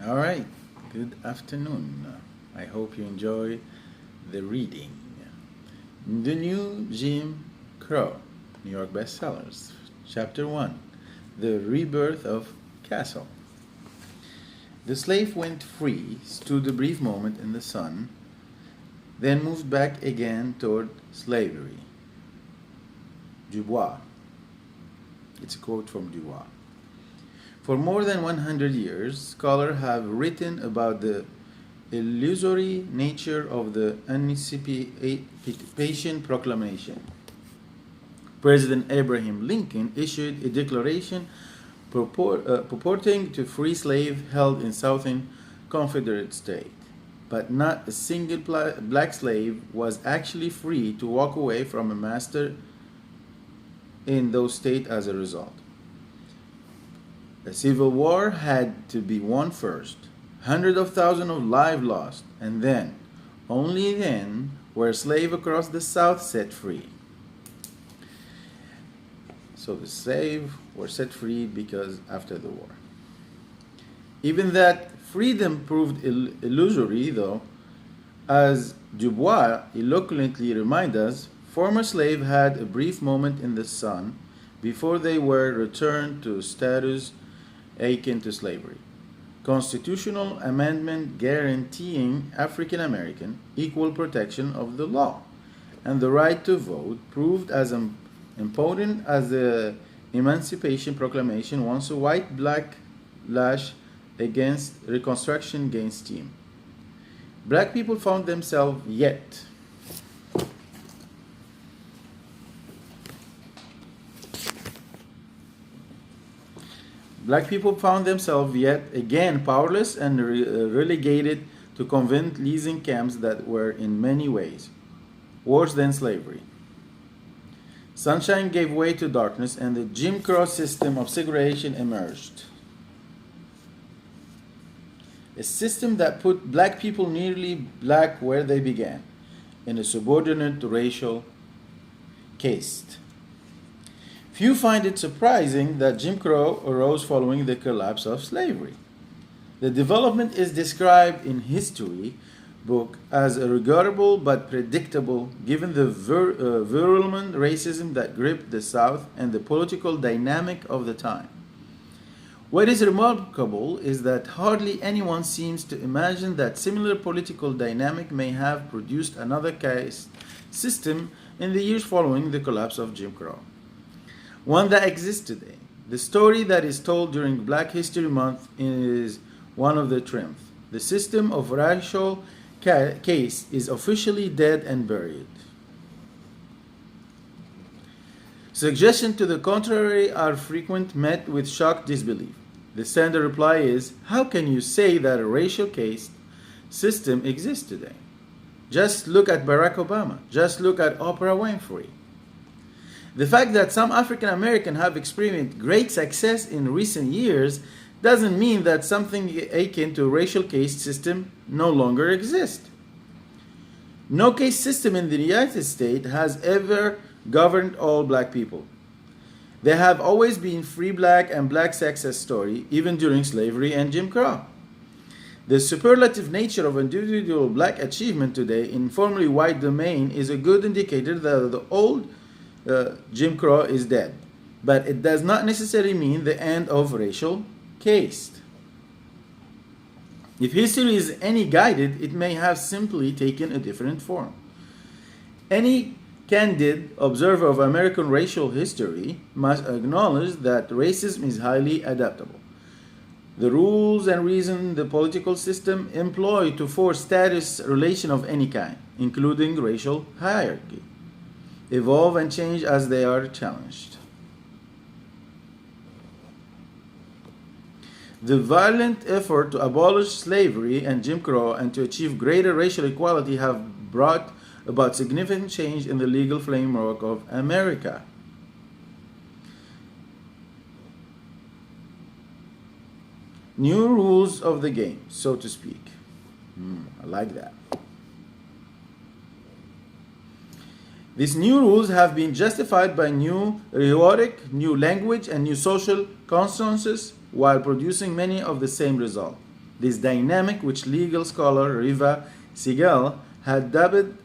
All right, good afternoon. I hope you enjoy the reading. The New Jim Crow, New York bestsellers. Chapter 1, The Rebirth of Castle. The slave went free, stood a brief moment in the sun, then moved back again toward slavery. Dubois. It's a quote from Dubois. For more than 100 years, scholars have written about the illusory nature of the Emancipation Proclamation. President Abraham Lincoln issued a declaration purporting to free slaves held in Southern Confederate states, but not a single black slave was actually free to walk away from a master in those states as a result. The Civil War had to be won first. Hundreds of thousands of lives lost, and then, only then, were slaves across the South set free. So the slaves were set free because after the war. Even that freedom proved illusory, though, as Dubois eloquently reminds us, former slaves had a brief moment in the sun before they were returned to status akin to slavery. Constitutional amendment guaranteeing African American equal protection of the law and the right to vote proved as important as the Emancipation Proclamation once a white backlash against Reconstruction gained steam. Black people found themselves yet again powerless and relegated to convent leasing camps that were in many ways worse than slavery. Sunshine gave way to darkness and the Jim Crow system of segregation emerged. A system that put black people nearly black where they began, in a subordinate racial caste. Few find it surprising that Jim Crow arose following the collapse of slavery. The development is described in history book as regrettable but predictable given the virulent racism that gripped the South and the political dynamic of the time. What is remarkable is that hardly anyone seems to imagine that similar political dynamic may have produced another caste system in the years following the collapse of Jim Crow. One that exists today. The story that is told during Black History Month is one of the triumph. The system of racial caste is officially dead and buried. Suggestions to the contrary are frequent, met with shocked disbelief. The standard reply is, how can you say that a racial caste system exists today? Just look at Barack Obama. Just look at Oprah Winfrey. The fact that some African Americans have experienced great success in recent years doesn't mean that something akin to a racial caste system no longer exists. No caste system in the United States has ever governed all black people. There have always been free black and black success story, even during slavery and Jim Crow. The superlative nature of individual black achievement today in formerly white domain is a good indicator that the old Jim Crow is dead, but it does not necessarily mean the end of racial caste. If history is any guided, it may have simply taken a different form. Any candid observer of American racial history must acknowledge that racism is highly adaptable. The rules and reason the political system employ to force status relation of any kind, including racial hierarchy, evolve and change as they are challenged. The violent effort to abolish slavery and Jim Crow and to achieve greater racial equality have brought about significant change in the legal framework of America. New rules of the game, so to speak. I like that. These new rules have been justified by new rhetoric, new language, and new social consensus while producing many of the same results. This dynamic, which legal scholar Riva Siegel had dubbed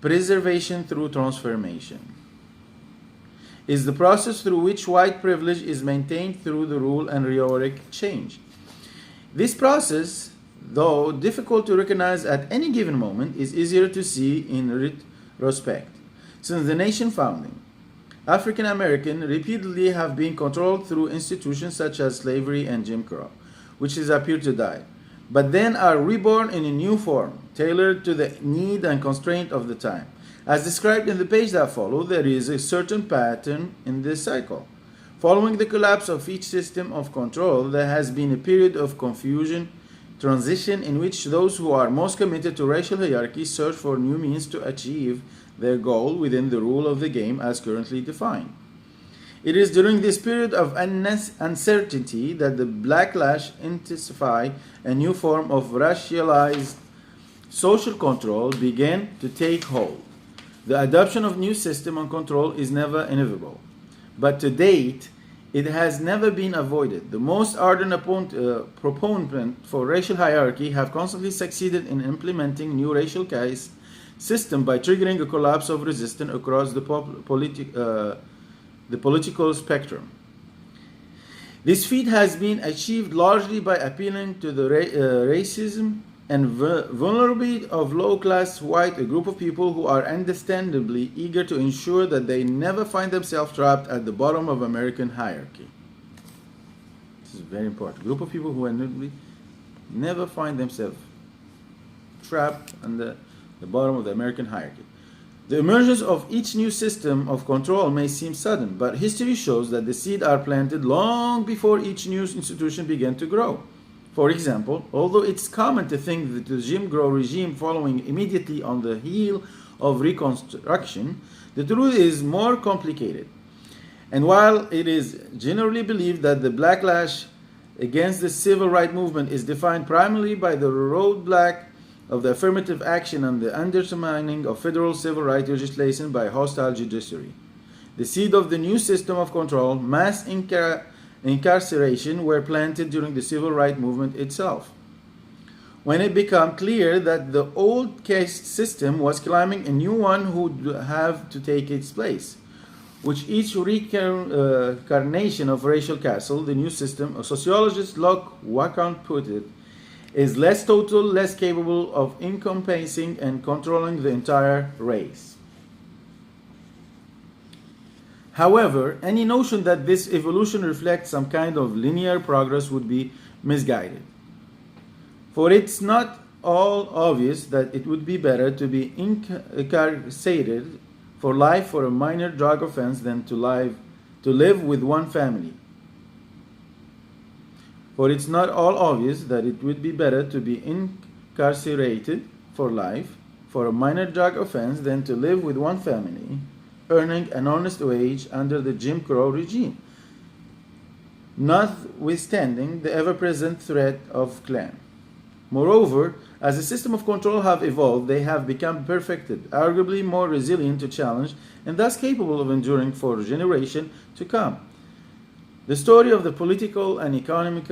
preservation through transformation, is the process through which white privilege is maintained through the rule and rhetoric change. This process, though difficult to recognize at any given moment, is easier to see in retrospect. Since the nation founding, African Americans repeatedly have been controlled through institutions such as slavery and Jim Crow, which has appeared to die, but then are reborn in a new form, tailored to the need and constraint of the time. As described in the page that follows, there is a certain pattern in this cycle. Following the collapse of each system of control, there has been a period of confusion, transition in which those who are most committed to racial hierarchy search for new means to achieve their goal within the rule of the game as currently defined. It is during this period of uncertainty that the backlash intensified, a new form of racialized social control began to take hold. The adoption of new system of control is never inevitable, but to date, it has never been avoided. The most ardent proponents for racial hierarchy have constantly succeeded in implementing new racial caste system by triggering a collapse of resistance across the political spectrum. This feat has been achieved largely by appealing to the racism and vulnerability of low-class white, a group of people who are understandably eager to ensure that they never find themselves trapped at the bottom of American hierarchy. This is very important. A group of people who never find themselves trapped at the bottom of the American hierarchy. The emergence of each new system of control may seem sudden, but history shows that the seeds are planted long before each new institution began to grow. For example, although it's common to think that the Jim Crow regime following immediately on the heel of Reconstruction, the truth is more complicated. And while it is generally believed that the backlash against the civil rights movement is defined primarily by the roadblock of the affirmative action and the undermining of federal civil rights legislation by hostile judiciary, the seed of the new system of control, mass incarceration, were planted during the civil rights movement itself. When it became clear that the old caste system was climbing a new one who would have to take its place, which each reincarnation of racial castle, the new system, sociologist Locke Wacon put it, is less total, less capable of encompassing and controlling the entire race. However, any notion that this evolution reflects some kind of linear progress would be misguided. For it's not all obvious that it would be better to be incarcerated for life for a minor drug offense than to live with one family. For it's not all obvious that it would be better to be incarcerated for life for a minor drug offense than to live with one family, earning an honest wage under the Jim Crow regime, notwithstanding the ever-present threat of crime. Moreover, as the system of control have evolved, they have become perfected, arguably more resilient to challenge, and thus capable of enduring for generations to come. The story of the political and economic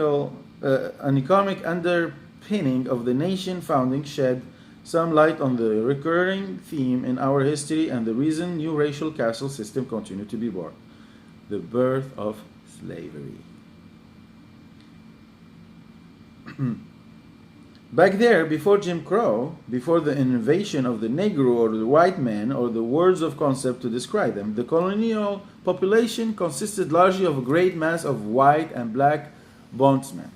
underpinning of the nation founding shed some light on the recurring theme in our history and the reason new racial castle system continue to be born: the birth of slavery. Back there, before Jim Crow, before the invasion of the Negro or the white man, or the words of concept to describe them, the colonial population consisted largely of a great mass of white and black bondsmen,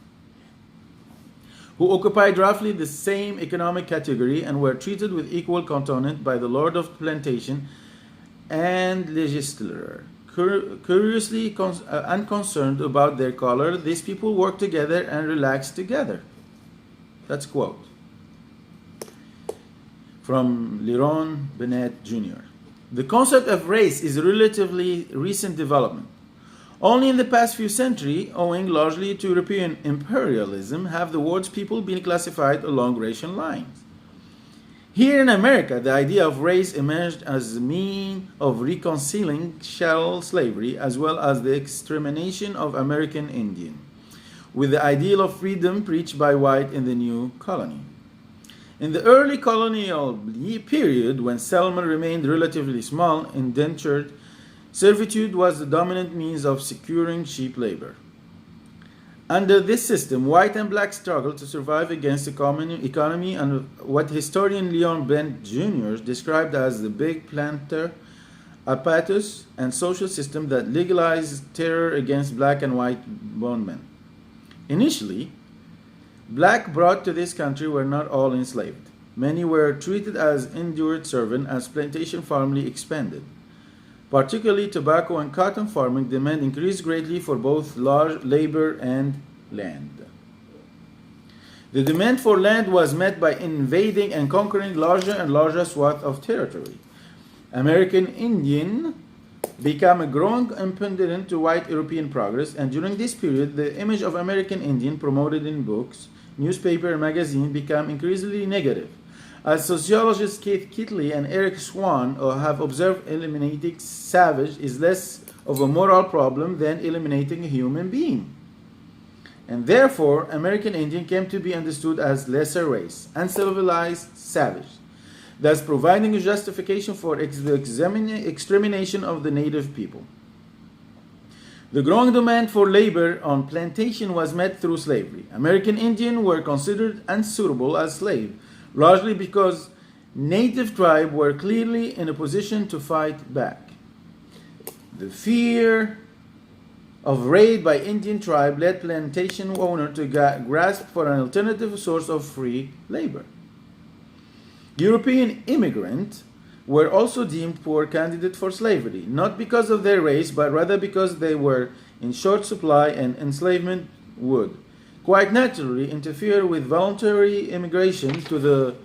who occupied roughly the same economic category and were treated with equal countenance by the lord of plantation and legislator. Curiously unconcerned about their color, these people worked together and relaxed together. That's a quote from Leron Bennett Jr. The concept of race is a relatively recent development. Only in the past few centuries, owing largely to European imperialism, have the world's people been classified along racial lines. Here in America, the idea of race emerged as a means of reconciling chattel slavery as well as the extermination of American Indian. with the ideal of freedom preached by white in the new colony. In the early colonial period, when settlement remained relatively small, indentured servitude was the dominant means of securing cheap labor. Under this system, white and black struggled to survive against the common economy and what historian Leon Bent Jr. described as the big planter apparatus and social system that legalized terror against black and white bondmen. Initially, black brought to this country were not all enslaved. Many were treated as indentured servants as plantation farming expanded. Particularly tobacco and cotton farming demand increased greatly for both large labor and land. The demand for land was met by invading and conquering larger and larger swaths of territory. American Indian became a growing impediment to white European progress, and during this period, the image of American Indian promoted in books, newspaper, and magazine became increasingly negative. As sociologists Keith Kitley and Eric Swan have observed, eliminating savage is less of a moral problem than eliminating a human being. And therefore, American Indian came to be understood as lesser race, uncivilized, savage, thus providing a justification for the extermination of the native people. The growing demand for labor on plantation was met through slavery. American Indians were considered unsuitable as slaves, largely because native tribes were clearly in a position to fight back. The fear of raid by Indian tribe led plantation owners to grasp for an alternative source of free labor. European immigrants were also deemed poor candidates for slavery, not because of their race, but rather because they were in short supply and enslavement would quite naturally interfere with voluntary immigration to the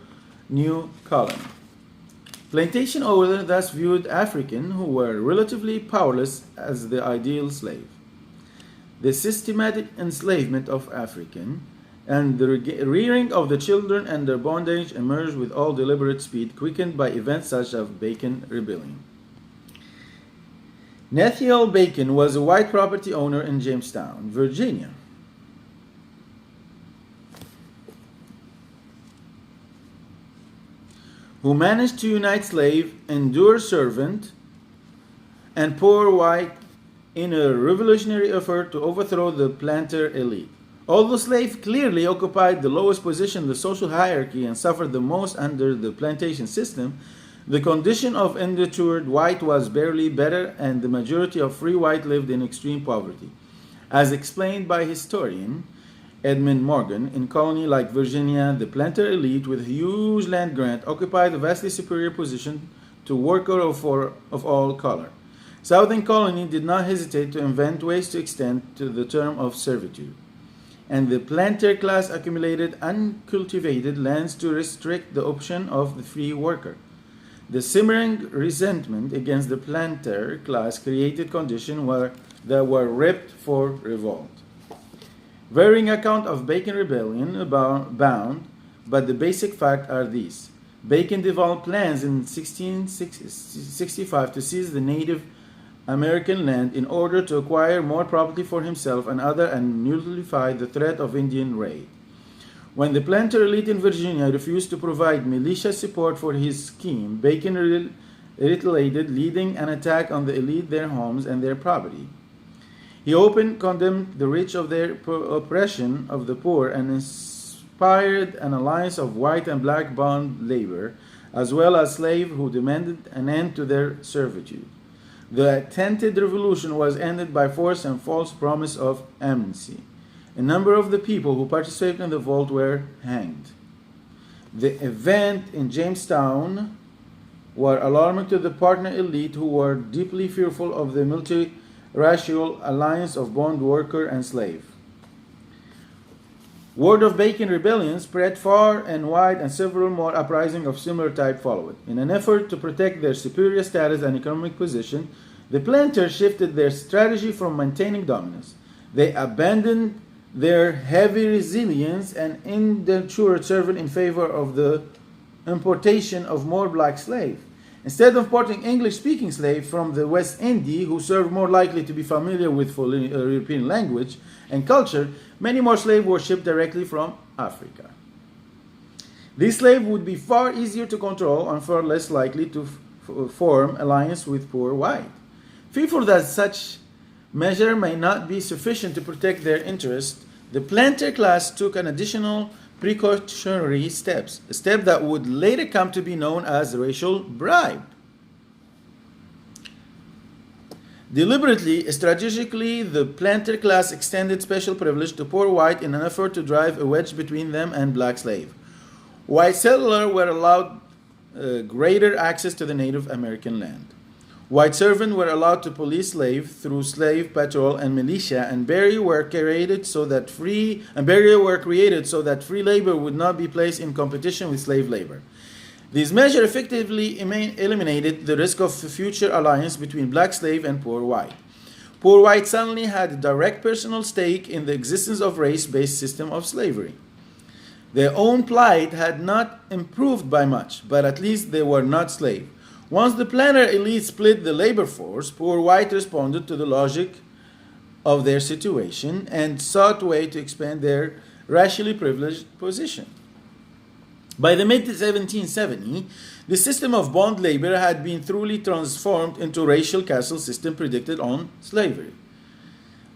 new colony. Plantation owners thus viewed Africans who were relatively powerless as the ideal slave. The systematic enslavement of Africans and the rearing of the children and their bondage emerged with all deliberate speed, quickened by events such as Bacon Rebellion. Nathaniel Bacon was a white property owner in Jamestown, Virginia. Who managed to unite slave, endure servant, and poor white in a revolutionary effort to overthrow the planter elite. Although slaves clearly occupied the lowest position in the social hierarchy and suffered the most under the plantation system, the condition of indentured white was barely better, and the majority of free white lived in extreme poverty. As explained by historian Edmund Morgan, in colony like Virginia, the planter elite with huge land grant occupied a vastly superior position to workers of all color. Southern colony did not hesitate to invent ways to extend to the term of servitude, and the planter class accumulated uncultivated lands to restrict the option of the free worker. The simmering resentment against the planter class created conditions that were ripe for revolt. Varying account of Bacon Rebellion abound, but the basic facts are these. Bacon developed plans in 1665 to seize the Native American land in order to acquire more property for himself and others and nullify the threat of Indian raid. When the planter elite in Virginia refused to provide militia support for his scheme, Bacon retaliated, leading an attack on the elite, their homes, and their property. He openly condemned the rich of their oppression of the poor and inspired an alliance of white and black bond labor, as well as slaves who demanded an end to their servitude. The attempted revolution was ended by force and false promise of amnesty. A number of the people who participated in the revolt were hanged. The event in Jamestown were alarming to the partner elite, who were deeply fearful of the multiracial alliance of bond worker and slave. Word of Bacon Rebellion spread far and wide, and several more uprisings of similar type followed. In an effort to protect their superior status and economic position, the planters shifted their strategy from maintaining dominance. They abandoned their heavy resilience and indentured servant in favor of the importation of more black slaves. Instead of importing English-speaking slaves from the West Indies, who served more likely to be familiar with European language and culture, many more slaves were shipped directly from Africa. These slaves would be far easier to control and far less likely to form alliance with poor white. Fearful that such measure may not be sufficient to protect their interests, the planter class took an additional precautionary steps, a step that would later come to be known as racial bribe. Deliberately, strategically, the planter class extended special privilege to poor white in an effort to drive a wedge between them and black slave. White settlers were allowed greater access to the Native American land. White servants were allowed to police slaves through slave patrol and militia, and barriers were created so that free labor would not be placed in competition with slave labor. These measures effectively eliminated the risk of future alliance between black slave and poor white. Poor white suddenly had a direct personal stake in the existence of race-based system of slavery. Their own plight had not improved by much, but at least they were not slaves. Once the planter elite split the labor force, poor white responded to the logic of their situation and sought a way to expand their racially privileged position. By the mid-1770s, the system of bond labor had been thoroughly transformed into a racial caste system predicated on slavery.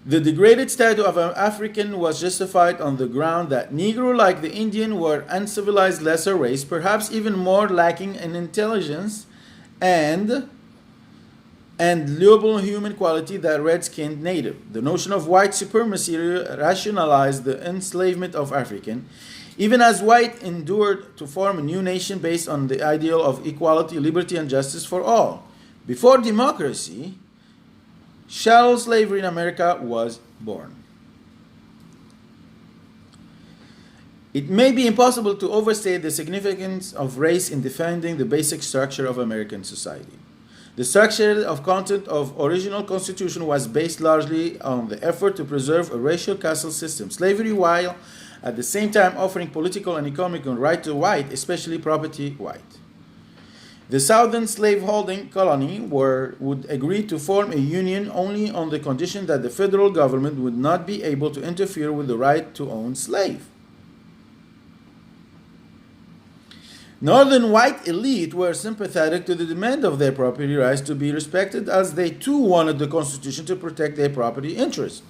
The degraded status of an African was justified on the ground that Negro, like the Indian, were uncivilized lesser race, perhaps even more lacking in intelligence and lovable human quality than red-skinned native. The notion of white supremacy rationalized the enslavement of African, even as white endured to form a new nation based on the ideal of equality, liberty, and justice for all. Before democracy, chattel slavery in America was born. It may be impossible to overstate the significance of race in defining the basic structure of American society. The structure of content of original Constitution was based largely on the effort to preserve a racial caste system. Slavery, while at the same time offering political and economic right to white, especially property white. The Southern slaveholding colony would agree to form a union only on the condition that the federal government would not be able to interfere with the right to own slaves. Northern white elite were sympathetic to the demand of their property rights to be respected, as they too wanted the Constitution to protect their property interests.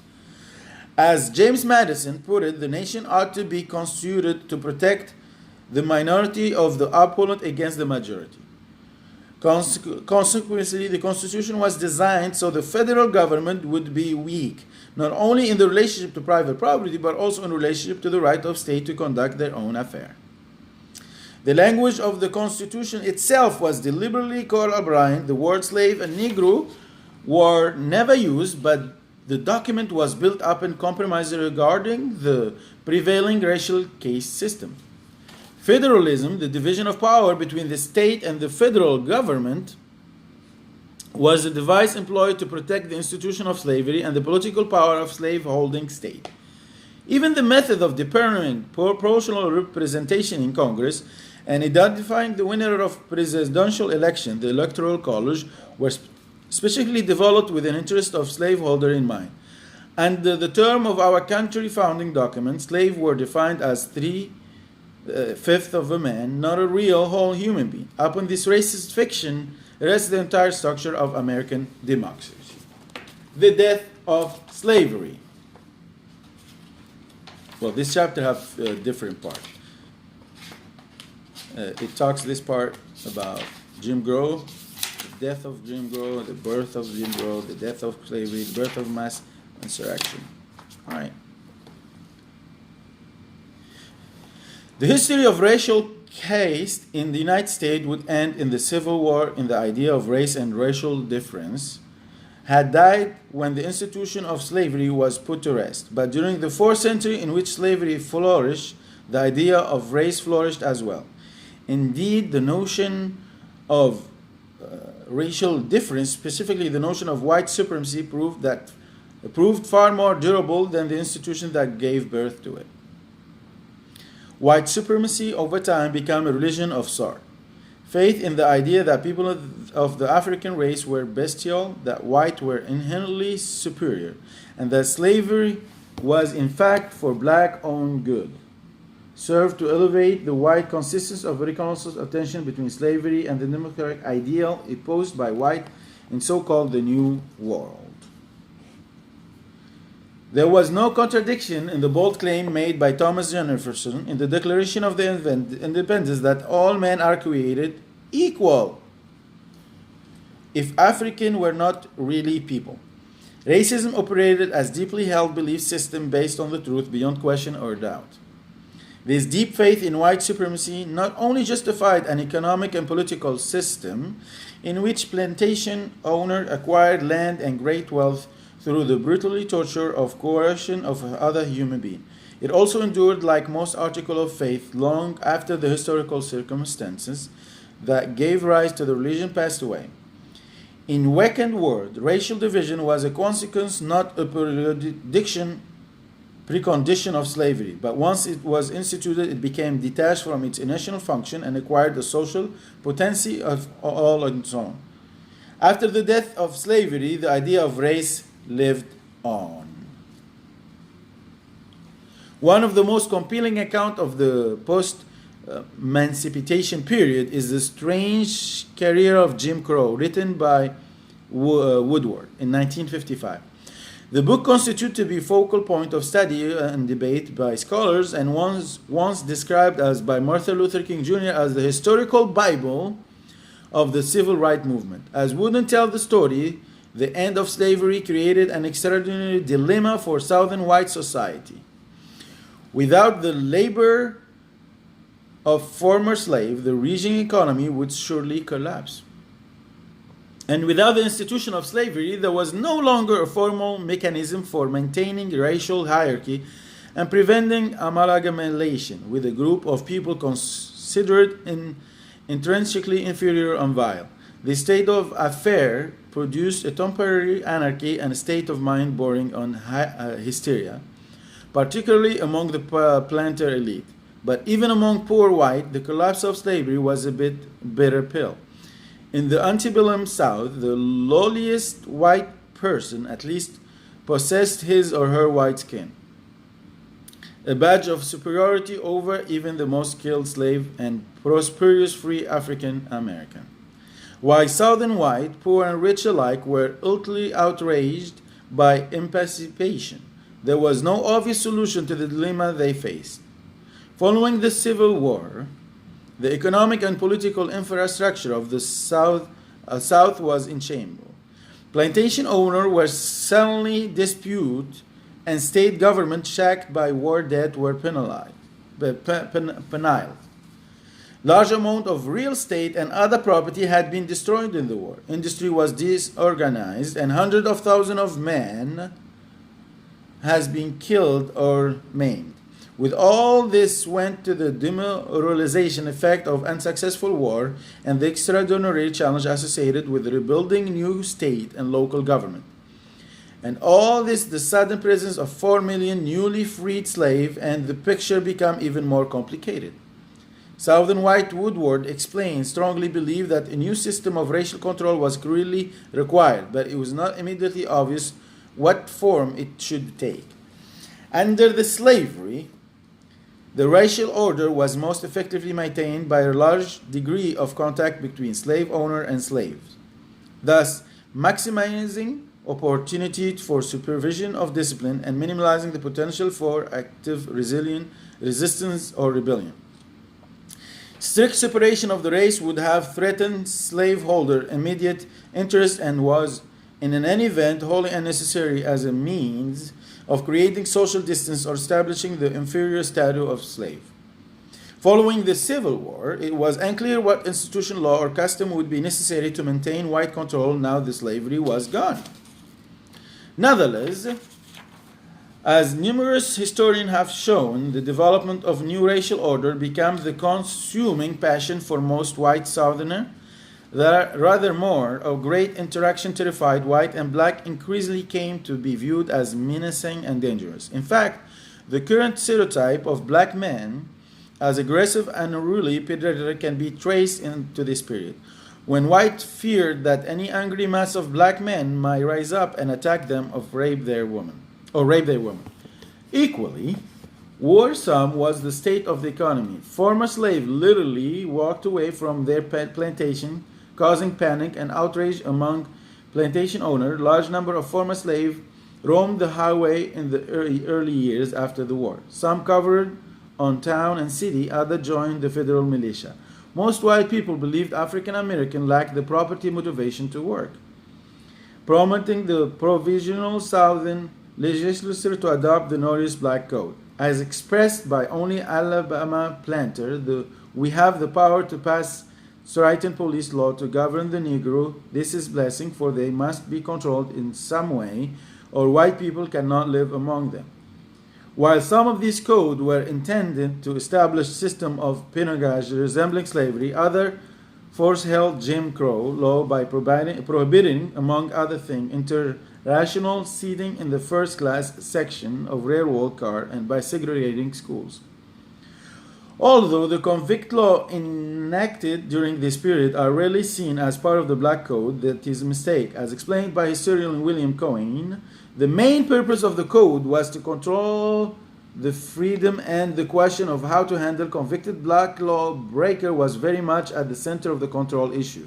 As James Madison put it, the nation ought to be constituted to protect the minority of the opponent against the majority. Consequently, the Constitution was designed so the federal government would be weak, not only in the relationship to private property, but also in relationship to the right of state to conduct their own affair. The language of the Constitution itself was deliberately colorblind. The word slave and Negro were never used, but the document was built up in compromise regarding the prevailing racial caste system. Federalism, the division of power between the state and the federal government, was a device employed to protect the institution of slavery and the political power of slave-holding state. Even the method of determining proportional representation in Congress and identifying the winner of presidential election, the Electoral College, were specifically developed with an interest of slaveholder in mind. Under the term of our country founding document, slaves were defined as 3/5 of a man, not a real whole human being. Upon this racist fiction rests the entire structure of American democracy. The death of slavery. Well, this chapter has different parts. It talks this part about Jim Crow, the death of Jim Crow, the birth of Jim Crow, the death of slavery, the birth of mass insurrection. All right. The history of racial caste in the United States would end in the Civil War, in the idea of race and racial difference had died when the institution of slavery was put to rest. But during the 4th century, in which slavery flourished, the idea of race flourished as well. Indeed, the notion of racial difference, specifically the notion of white supremacy, proved far more durable than the institution that gave birth to it. White supremacy over time became a religion of sort. Faith in the idea that people of the African race were bestial, that white were inherently superior, and that slavery was in fact for black owned good, served to elevate the white consensus of reconciled tension between slavery and the democratic ideal imposed by white in so-called the New World. There was no contradiction in the bold claim made by Thomas Jefferson in the Declaration of the Independence that all men are created equal if African were not really people. Racism operated as deeply held belief system based on the truth beyond question or doubt. This deep faith in white supremacy not only justified an economic and political system in which plantation owners acquired land and great wealth through the brutally torture of coercion of other human beings. It also endured, like most articles of faith, long after the historical circumstances that gave rise to the religion passed away. In weakened world, racial division was a consequence, not a precondition of slavery, but once it was instituted, it became detached from its initial function and acquired the social potency of all on its own. After the death of slavery, the idea of race lived on. One of the most compelling accounts of the post-emancipation period is the strange career of Jim Crow, written by Woodward in 1955. The book constitutes to be a focal point of study and debate by scholars and was once described as by Martin Luther King Jr. as the historical Bible of the civil rights movement. As Wooden tells the story, the end of slavery created an extraordinary dilemma for Southern white society. Without the labor of former slaves, the region economy would surely collapse. And without the institution of slavery, there was no longer a formal mechanism for maintaining racial hierarchy and preventing amalgamation with a group of people considered intrinsically inferior and vile. The state of affairs produced a temporary anarchy and a state of mind bordering on hysteria, particularly among the planter elite. But even among poor white, the collapse of slavery was a bitter pill. In the antebellum South, the lowliest white person at least possessed his or her white skin, a badge of superiority over even the most skilled slave and prosperous free African American. While Southern white, poor and rich alike, were utterly outraged by emancipation, there was no obvious solution to the dilemma they faced. Following the Civil War, the economic and political infrastructure of the South was in shambles. Plantation owners were suddenly disputed, and state government, shacked by war debt, were penalized. Large amount of real estate and other property had been destroyed in the war. Industry was disorganized, and hundreds of thousands of men has been killed or maimed. With all this went to the demoralization effect of unsuccessful war and the extraordinary challenge associated with rebuilding new state and local government. And all this, the sudden presence of 4 million newly freed slaves, and the picture became even more complicated. Southern white Woodward explained, strongly believed that a new system of racial control was really required, but it was not immediately obvious what form it should take. Under the slavery, the racial order was most effectively maintained by a large degree of contact between slave owner and slaves, thus maximizing opportunity for supervision of discipline and minimizing the potential for active resistance or rebellion. Strict separation of the race would have threatened slaveholder immediate interest and was, in any event, wholly unnecessary as a means of creating social distance or establishing the inferior status of slave. Following the Civil War, it was unclear what institutional law or custom would be necessary to maintain white control now that slavery was gone. Nonetheless, as numerous historians have shown, the development of new racial order became the consuming passion for most white Southerners. Rather more of great interaction terrified white and black increasingly came to be viewed as menacing and dangerous. In fact, the current stereotype of black men as aggressive and unruly predator can be traced into this period, when white feared that any angry mass of black men might rise up and attack them or rape their women. Equally worrisome was the state of the economy. Former slaves literally walked away from their plantation, causing panic and outrage among plantation owners. Large number of former slaves roamed the highway in the early years after the war. Some covered on town and city, others joined the federal militia. Most white people believed African Americans lacked the property motivation to work, promoting the provisional Southern legislature to adopt the Norris Black Code. As expressed by only Alabama planter, we have the power to pass certain police law to govern the Negro. This is blessing, for they must be controlled in some way, or white people cannot live among them. While some of these codes were intended to establish a system of peonage resembling slavery, others force-held Jim Crow law by prohibiting, among other things, interracial seating in the first-class section of railroad car and by segregating schools. Although the convict law enacted during this period are rarely seen as part of the Black Code, that is a mistake. As explained by historian William Cohen, the main purpose of the code was to control the freedom, and the question of how to handle convicted black law breaker was very much at the center of the control issue.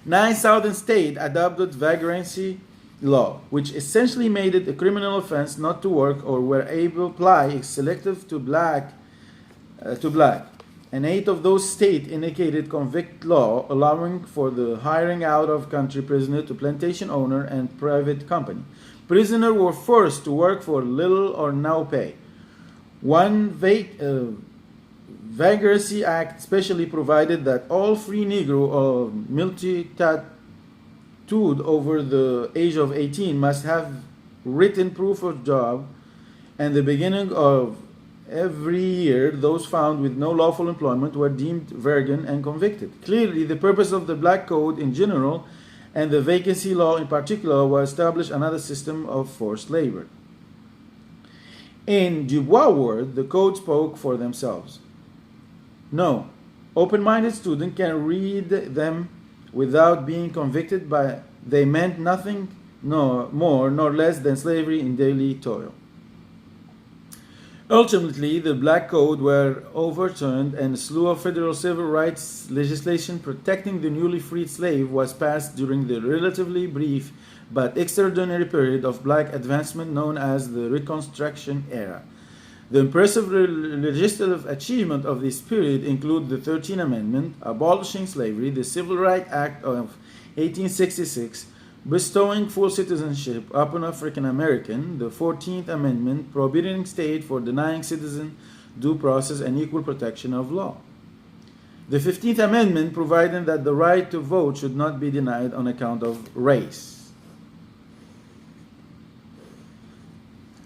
9 southern states adopted vagrancy law, which essentially made it a criminal offense not to work, or were able to apply selective to black. And 8 of those states indicated convict law, allowing for the hiring out of country prisoner to plantation owner and private company. Prisoners were forced to work for little or no pay. One Vagrancy Act specially provided that all free Negro or multi-tattooed over the age of 18 must have written proof of job, and the beginning of every year those found with no lawful employment were deemed vagrant and convicted. Clearly, the purpose of the Black Code in general and the vacancy law in particular was to establish another system of forced labor. In Dubois' word, the code spoke for themselves. No, open-minded student can read them without being convicted by they meant nothing more nor less than slavery in daily toil. Ultimately, the Black Code were overturned and a slew of federal civil rights legislation protecting the newly freed slave was passed during the relatively brief but extraordinary period of black advancement known as the Reconstruction era. The impressive legislative achievement of this period include the 13th Amendment, abolishing slavery, the Civil Rights Act of 1866, bestowing full citizenship upon African American, the 14th Amendment, prohibiting state for denying citizen due process and equal protection of law. The 15th Amendment provided that the right to vote should not be denied on account of race.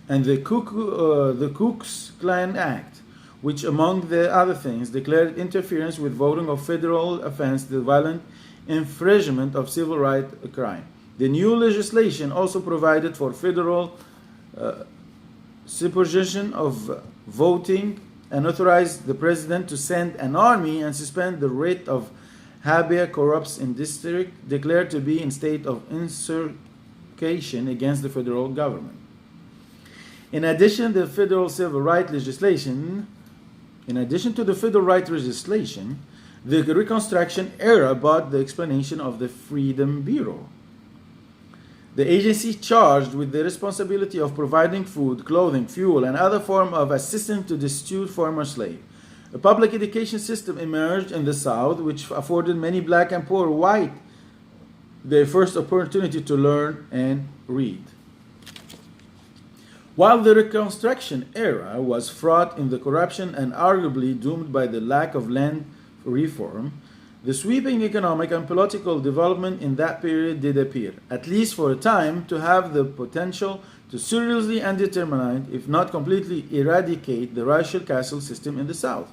And the Ku Klux Klan Act, which among the other things declared interference with voting of federal offense the violent infringement of civil rights a crime. The new legislation also provided for federal supervision of voting and authorized the president to send an army and suspend the writ of habeas corpus in district declared to be in state of insurrection against the federal government. In addition to the federal civil rights legislation, the Reconstruction era brought the explanation of the Freedom Bureau, the agency charged with the responsibility of providing food, clothing, fuel, and other forms of assistance to destitute former slaves. A public education system emerged in the South, which afforded many black and poor white their first opportunity to learn and read. While the Reconstruction era was fraught in the corruption and arguably doomed by the lack of land reform, the sweeping economic and political development in that period did appear, at least for a time, to have the potential to seriously and determinate, if not completely eradicate, the racial caste system in the South.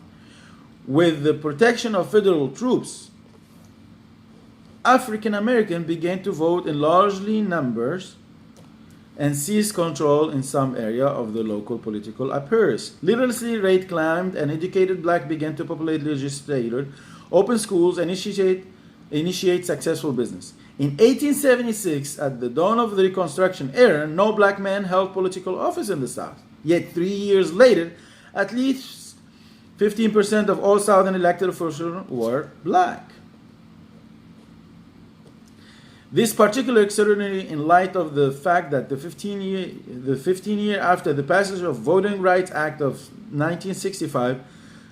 With the protection of federal troops, African Americans began to vote in largely numbers and seize control in some area of the local political affairs. Literacy rate climbed and educated blacks began to populate legislatures, open schools, and initiate successful business. In 1876, at the dawn of the Reconstruction era, no black man held political office in the South. Yet 3 years later, at least 15% of all Southern elected officials were black. This particular extraordinary in light of the fact that the 15 year after the passage of Voting Rights Act of 1965,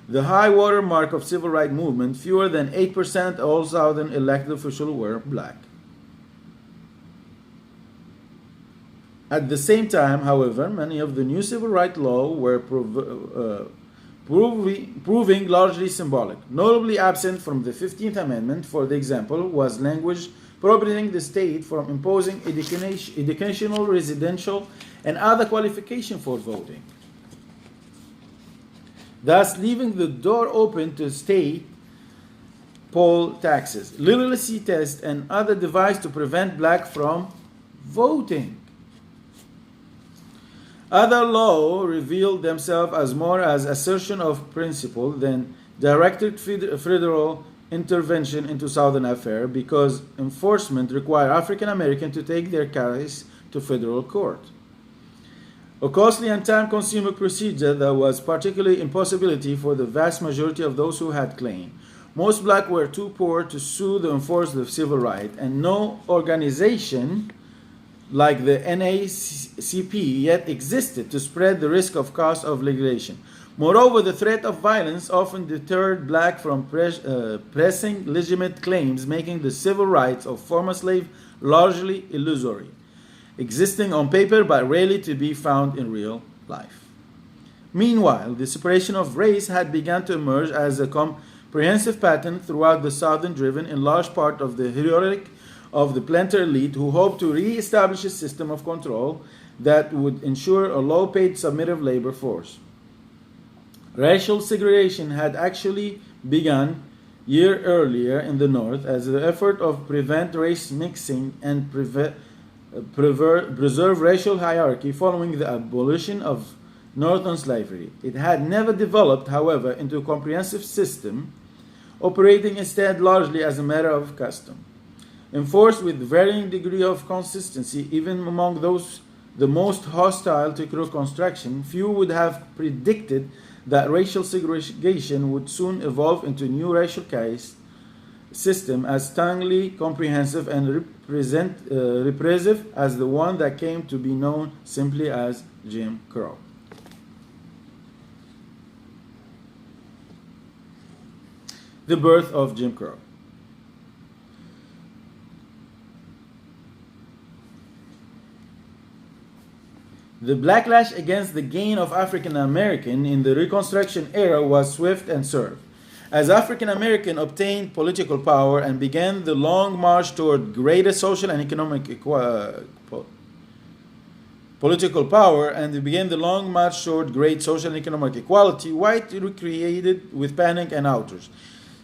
the high water mark of civil rights movement, fewer than 8% of all Southern elected officials were black. At the same time, however, many of the new civil rights laws were proving largely symbolic. Notably absent from the 15th Amendment, for example, was language prohibiting the state from imposing educational, residential, and other qualifications for voting, thus leaving the door open to state poll taxes, literacy tests, and other devices to prevent blacks from voting. Other laws revealed themselves as more as assertion of principle than directed federal intervention into Southern affairs, because enforcement required African Americans to take their case to federal court. A costly and time-consuming procedure that was particularly impossibility for the vast majority of those who had claimed. Most blacks were too poor to sue to enforce the civil right, and no organization like the NAACP yet existed to spread the risk of cost of legislation. Moreover, the threat of violence often deterred blacks from pressing legitimate claims, making the civil rights of former slaves largely illusory, existing on paper but rarely to be found in real life. Meanwhile, the separation of race had begun to emerge as a comprehensive pattern throughout the Southern, driven in large part of the rhetoric of the planter elite who hoped to re-establish a system of control that would ensure a low-paid submissive labor force. Racial segregation had actually begun a year earlier in the North as an effort to prevent race mixing and preserve racial hierarchy following the abolition of Northern slavery. It had never developed, however, into a comprehensive system, operating instead largely as a matter of custom. Enforced with varying degree of consistency, even among those the most hostile to Reconstruction, few would have predicted that racial segregation would soon evolve into a new racial caste system as strongly comprehensive and repressive as the one that came to be known simply as Jim Crow. The birth of Jim Crow. The backlash against the gain of African American in the Reconstruction era was swift and sure. As African American obtained political power and began the long march toward greater social and economic political power, and began the long march toward great social and economic equality, white recreated with panic and outrage.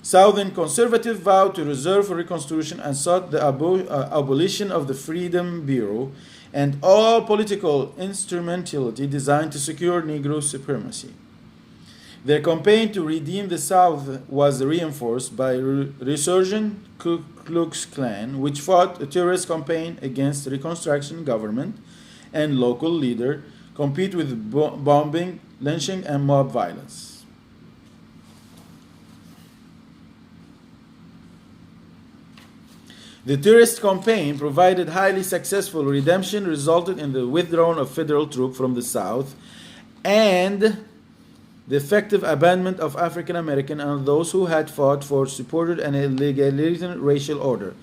Southern conservatives vowed to reserve for Reconstruction and sought the abolition of the Freedom Bureau and all political instrumentality designed to secure Negro supremacy. Their campaign to redeem the South was reinforced by resurgent Ku Klux Klan, which fought a terrorist campaign against Reconstruction government and local leaders, compete with bombing, lynching, and mob violence. The terrorist campaign provided highly successful redemption, resulted in the withdrawal of federal troops from the South and the effective abandonment of African American and those who had fought for supported an egalitarian racial order.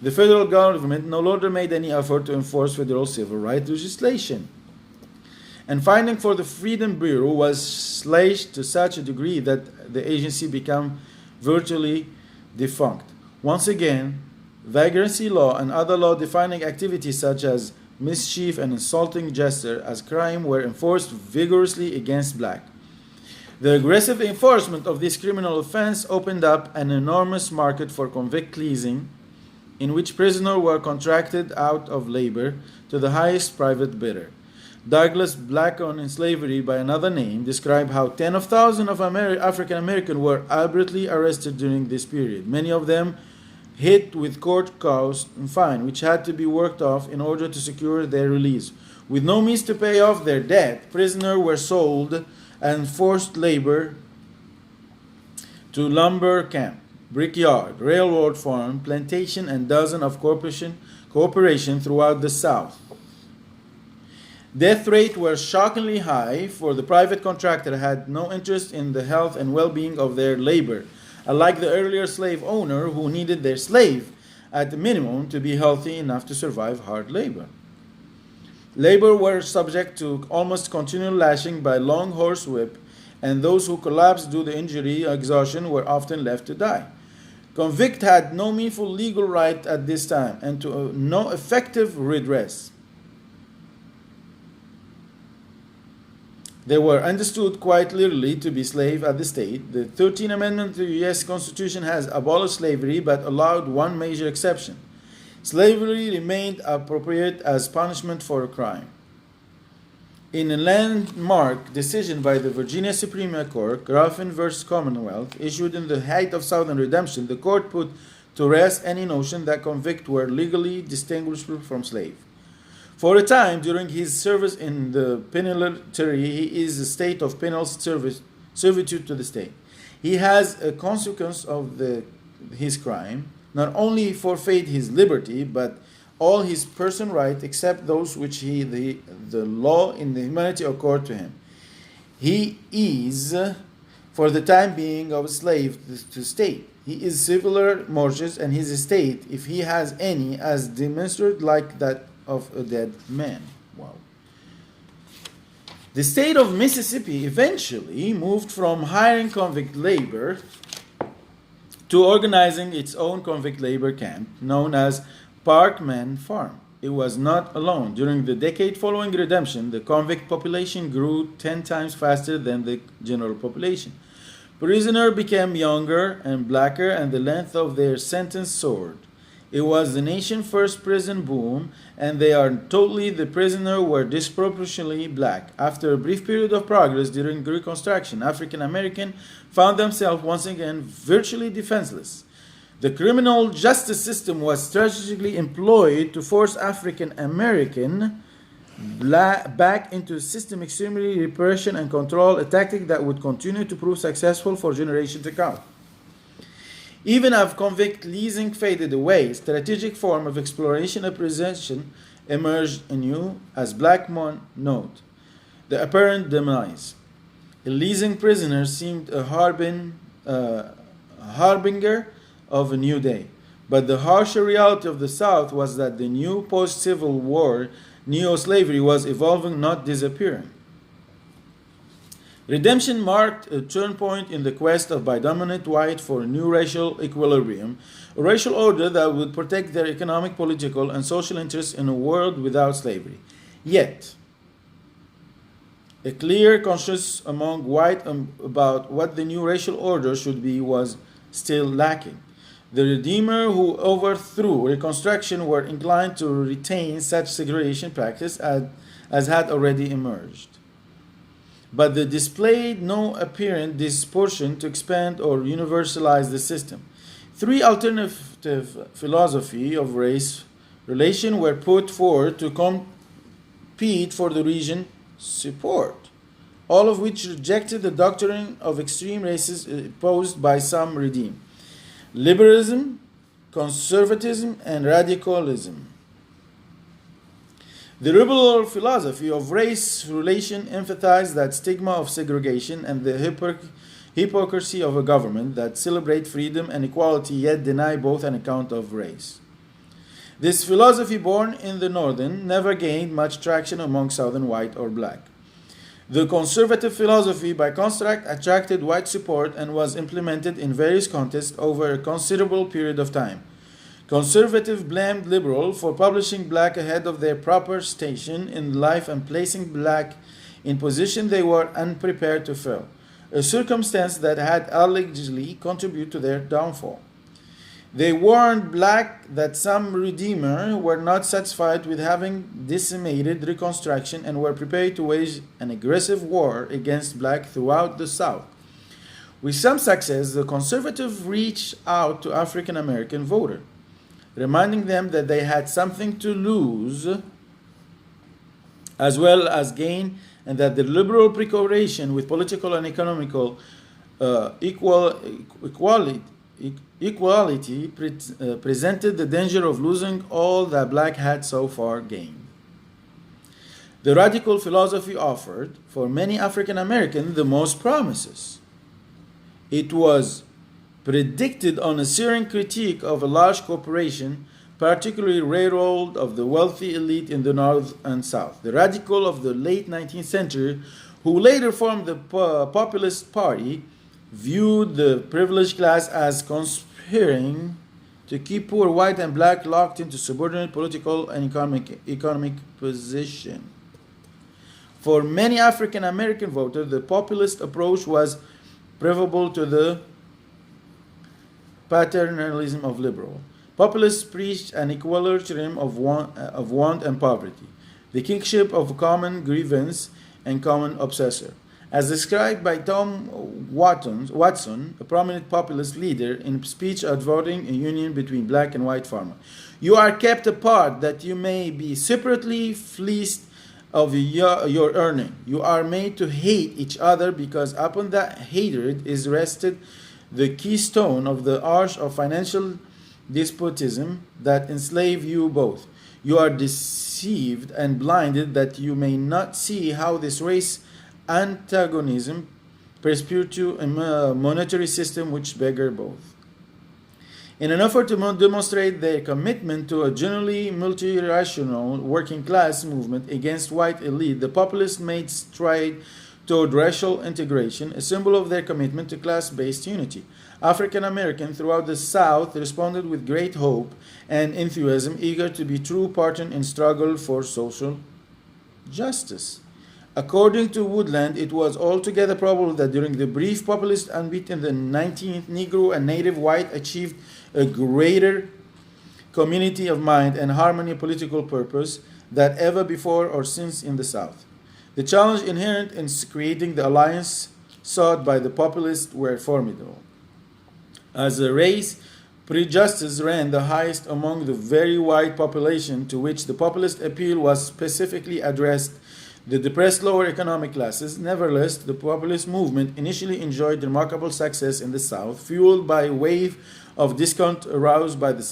The federal government no longer made any effort to enforce federal civil rights legislation. And funding for the Freedom Bureau was slashed to such a degree that the agency became virtually defunct. Once again, vagrancy law and other law defining activities such as mischief and insulting gesture as crime were enforced vigorously against black. The aggressive enforcement of this criminal offense opened up an enormous market for convict leasing, in which prisoners were contracted out of labor to the highest private bidder. Douglas Black on Slavery, by another name, described how tens of thousands of African Americans were arbitrarily arrested during this period, many of them hit with court costs and fine, which had to be worked off in order to secure their release. With no means to pay off their debt, prisoners were sold and forced labor to lumber camp, brickyard, railroad farm, plantation, and dozens of cooperation throughout the South. Death rates were shockingly high, for the private contractor had no interest in the health and well-being of their labor, unlike the earlier slave owner who needed their slave, at the minimum, to be healthy enough to survive hard labor. Labor were subject to almost continual lashing by long horsewhip, and those who collapsed due to injury or exhaustion were often left to die. Convict had no meaningful legal right at this time, and to no effective redress. They were understood quite literally to be slaves at the state. The 13th Amendment to the U.S. Constitution has abolished slavery but allowed one major exception. Slavery remained appropriate as punishment for a crime. In a landmark decision by the Virginia Supreme Court, Ruffin v. Commonwealth, issued in the height of Southern redemption, the court put to rest any notion that convicts were legally distinguishable from slaves. For a time during his service in the penitentiary, he is a state of penal servitude to the state. He has a consequence of his crime, not only forfeit his liberty, but all his personal rights except those which the law in the humanity accord to him. He is, for the time being, a slave to state. He is civil mortgage, and his estate, if he has any, as demonstrated like that of a dead man. Wow. The state of Mississippi eventually moved from hiring convict labor to organizing its own convict labor camp, known as Parkman Farm. It was not alone. During the decade following redemption, the convict population grew 10 times faster than the general population. Prisoners became younger and blacker, and the length of their sentence soared. It was the nation's first prison boom, and the prisoners were disproportionately black. After a brief period of progress during Reconstruction, African Americans found themselves once again virtually defenseless. The criminal justice system was strategically employed to force African Americans back into system extremely repression and control, a tactic that would continue to prove successful for generations to come. Even as convict leasing faded away, strategic form of exploration and possession emerged anew, as Blackmon note. The apparent demise. Leasing prisoners seemed a harbinger of a new day. But the harsher reality of the South was that the new post-Civil War neo-slavery was evolving, not disappearing. Redemption marked a turn point in the quest of dominant white for a new racial equilibrium, a racial order that would protect their economic, political, and social interests in a world without slavery. Yet, a clear conscience among white about what the new racial order should be was still lacking. The Redeemer who overthrew Reconstruction were inclined to retain such segregation practice as had already emerged. But they displayed no apparent disposition to expand or universalize the system. Three alternative philosophies of race relation were put forward to compete for the region's support, all of which rejected the doctrine of extreme races posed by some redeem: liberalism, conservatism, and radicalism. The liberal philosophy of race relation emphasized that stigma of segregation and the hypocrisy of a government that celebrate freedom and equality yet deny both an account of race. This philosophy, born in the Northern, never gained much traction among Southern white or black. The conservative philosophy, by contrast, attracted white support and was implemented in various contexts over a considerable period of time. Conservative blamed liberal for publishing black ahead of their proper station in life and placing black in position they were unprepared to fill, a circumstance that had allegedly contributed to their downfall. They warned black that some redeemers were not satisfied with having decimated Reconstruction and were prepared to wage an aggressive war against black throughout the South. With some success, the conservatives reached out to African American voters, reminding them that they had something to lose as well as gain, and that the liberal pre-cooperation with political and economical equality presented the danger of losing all that black had so far gained. The radical philosophy offered, for many African Americans, the most promises. It was predicted on a searing critique of a large corporation, particularly railroad of the wealthy elite in the North and South. The radical of the late 19th century, who later formed the Populist Party, viewed the privileged class as conspiring to keep poor white and black locked into subordinate political and economic position. For many African American voters, the populist approach was preferable to the paternalism of liberal. Populists preached an equilibrium of want and poverty, the kingship of common grievance and common obsessor. As described by Tom Watson, a prominent populist leader, in a speech advocating a union between black and white farmers, you are kept apart that you may be separately fleeced of your earning. You are made to hate each other because upon that hatred is rested the keystone of the arch of financial despotism that enslave you both. You are deceived and blinded that you may not see how this race antagonism perpetuates a monetary system which beggar both. In an effort to demonstrate their commitment to a generally multiracial working class movement against white elite, the populists made stride toward racial integration, a symbol of their commitment to class-based unity. African Americans throughout the South responded with great hope and enthusiasm, eager to be true partners in struggle for social justice. According to Woodland, it was altogether probable that during the brief populist unbeat in the 19th, Negro and Native white achieved a greater community of mind and harmony of political purpose than ever before or since in the South. The challenge inherent in creating the alliance sought by the populists were formidable. As a race, prejudice ran the highest among the very white population to which the populist appeal was specifically addressed, the depressed lower economic classes. Nevertheless, the populist movement initially enjoyed remarkable success in the South, fueled by a wave of discontent aroused by the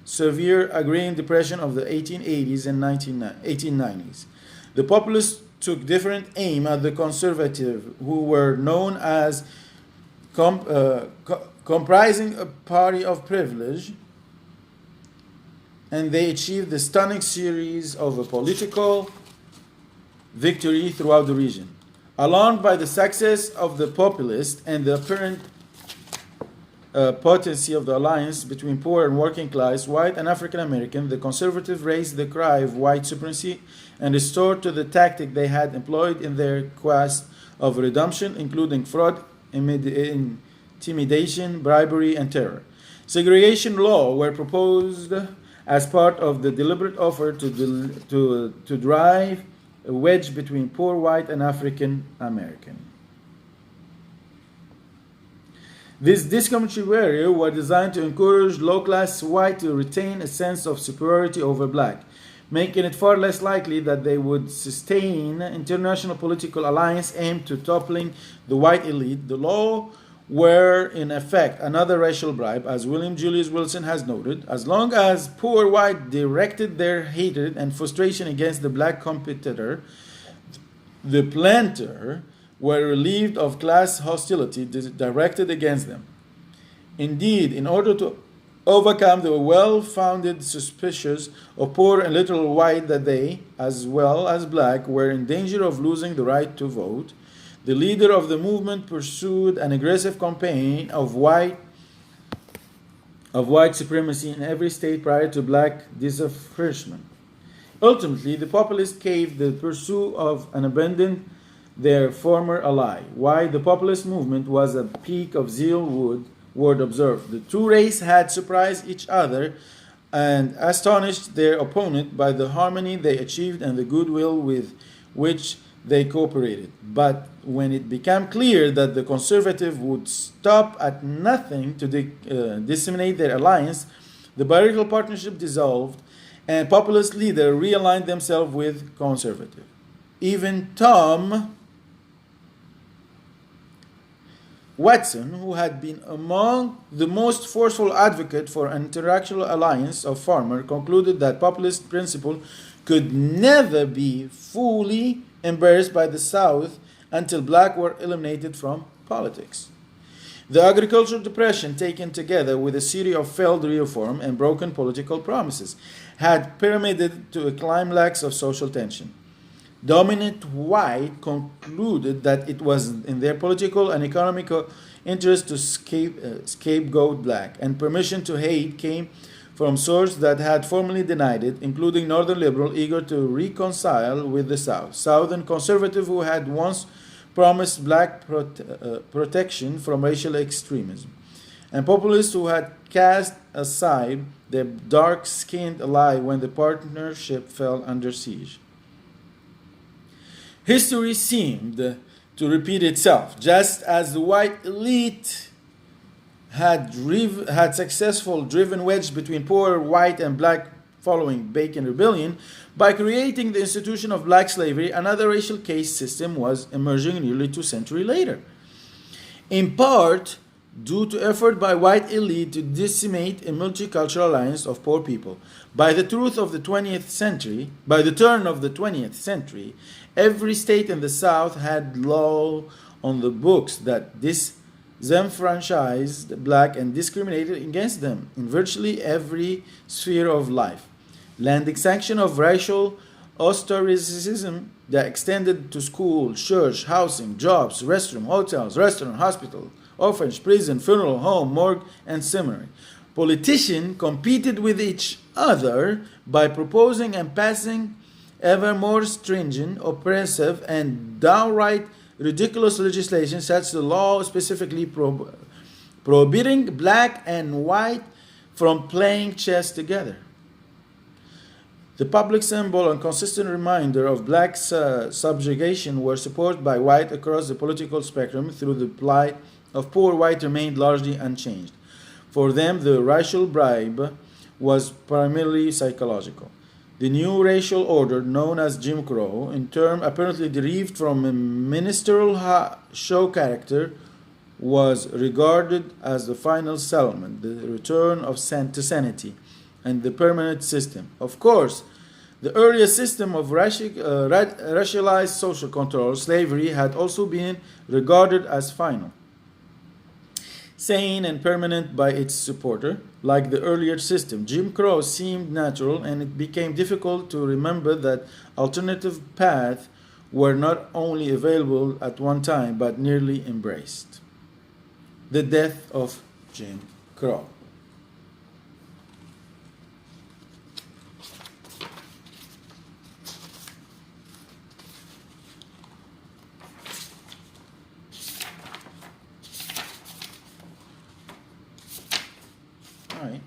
severe agrarian depression of the 1880s and 1890s. The populists took different aim at the conservative, who were known as comprising a party of privilege, and they achieved a stunning series of a political victory throughout the region. Alarmed by the success of the populists and the apparent potency of the alliance between poor and working class, white and African American, the conservatives raised the cry of white supremacy and restored to the tactic they had employed in their quest of redemption, including fraud, intimidation, bribery, and terror. Segregation laws were proposed as part of the deliberate effort to drive a wedge between poor white and African American. These discriminatory were designed to encourage low-class white to retain a sense of superiority over black, making it far less likely that they would sustain international political alliance aimed to toppling the white elite. The law were in effect another racial bribe, as William Julius Wilson has noted. As long as poor white directed their hatred and frustration against the black competitor, the planter were relieved of class hostility directed against them. Indeed, in order to overcome the well-founded suspicions of poor and literal white that they, as well as black, were in danger of losing the right to vote, the leader of the movement pursued an aggressive campaign of white supremacy in every state prior to black disaffirmation. Ultimately, the populists caved the pursuit of and abandoned their former ally. Why the populist movement was a peak of zeal, Ward observed. The two races had surprised each other and astonished their opponent by the harmony they achieved and the goodwill with which they cooperated. But when it became clear that the conservative would stop at nothing to disseminate their alliance, the bilateral partnership dissolved and populist leaders realigned themselves with conservative. Even Tom Watson, who had been among the most forceful advocates for an interracial alliance of farmers, concluded that populist principle could never be fully embraced by the South until blacks were eliminated from politics. The agricultural depression, taken together with a series of failed reform and broken political promises, had pyramided to a climax of social tension. Dominant white concluded that it was in their political and economic interest to scapegoat black, and permission to hate came from sources that had formally denied it, including Northern liberals eager to reconcile with the South, Southern conservatives who had once promised black protection from racial extremism, and populists who had cast aside their dark-skinned ally when the partnership fell under siege. History seemed to repeat itself, just as the white elite had successfully driven wedge between poor white and black following Bacon Rebellion. By creating the institution of black slavery, another racial caste system was emerging nearly 2 centuries later. In part due to effort by white elite to decimate a multicultural alliance of poor people. By the turn of the 20th century, every state in the South had law on the books that disenfranchised black and discriminated against them in virtually every sphere of life. Landing sanction of racial ostracism that extended to school, church, housing, jobs, restroom, hotels, restaurant, hospital, orphanage, prison, funeral home, morgue, and seminary. Politicians competed with each other by proposing and passing ever more stringent, oppressive, and downright ridiculous legislation, such as the law specifically prohibiting black and white from playing chess together. The public symbol and consistent reminder of black subjugation were supported by white across the political spectrum, through the plight of poor white remained largely unchanged. For them, the racial bribe was primarily psychological. The new racial order, known as Jim Crow, in turn apparently derived from a minstrel show character, was regarded as the final settlement, the return of to sanity, and the permanent system. Of course, the earlier system of racialized social control, slavery, had also been regarded as final, sane, and permanent by its supporter. Like the earlier system, Jim Crow seemed natural, and it became difficult to remember that alternative paths were not only available at one time, but nearly embraced. The death of Jim Crow. All right.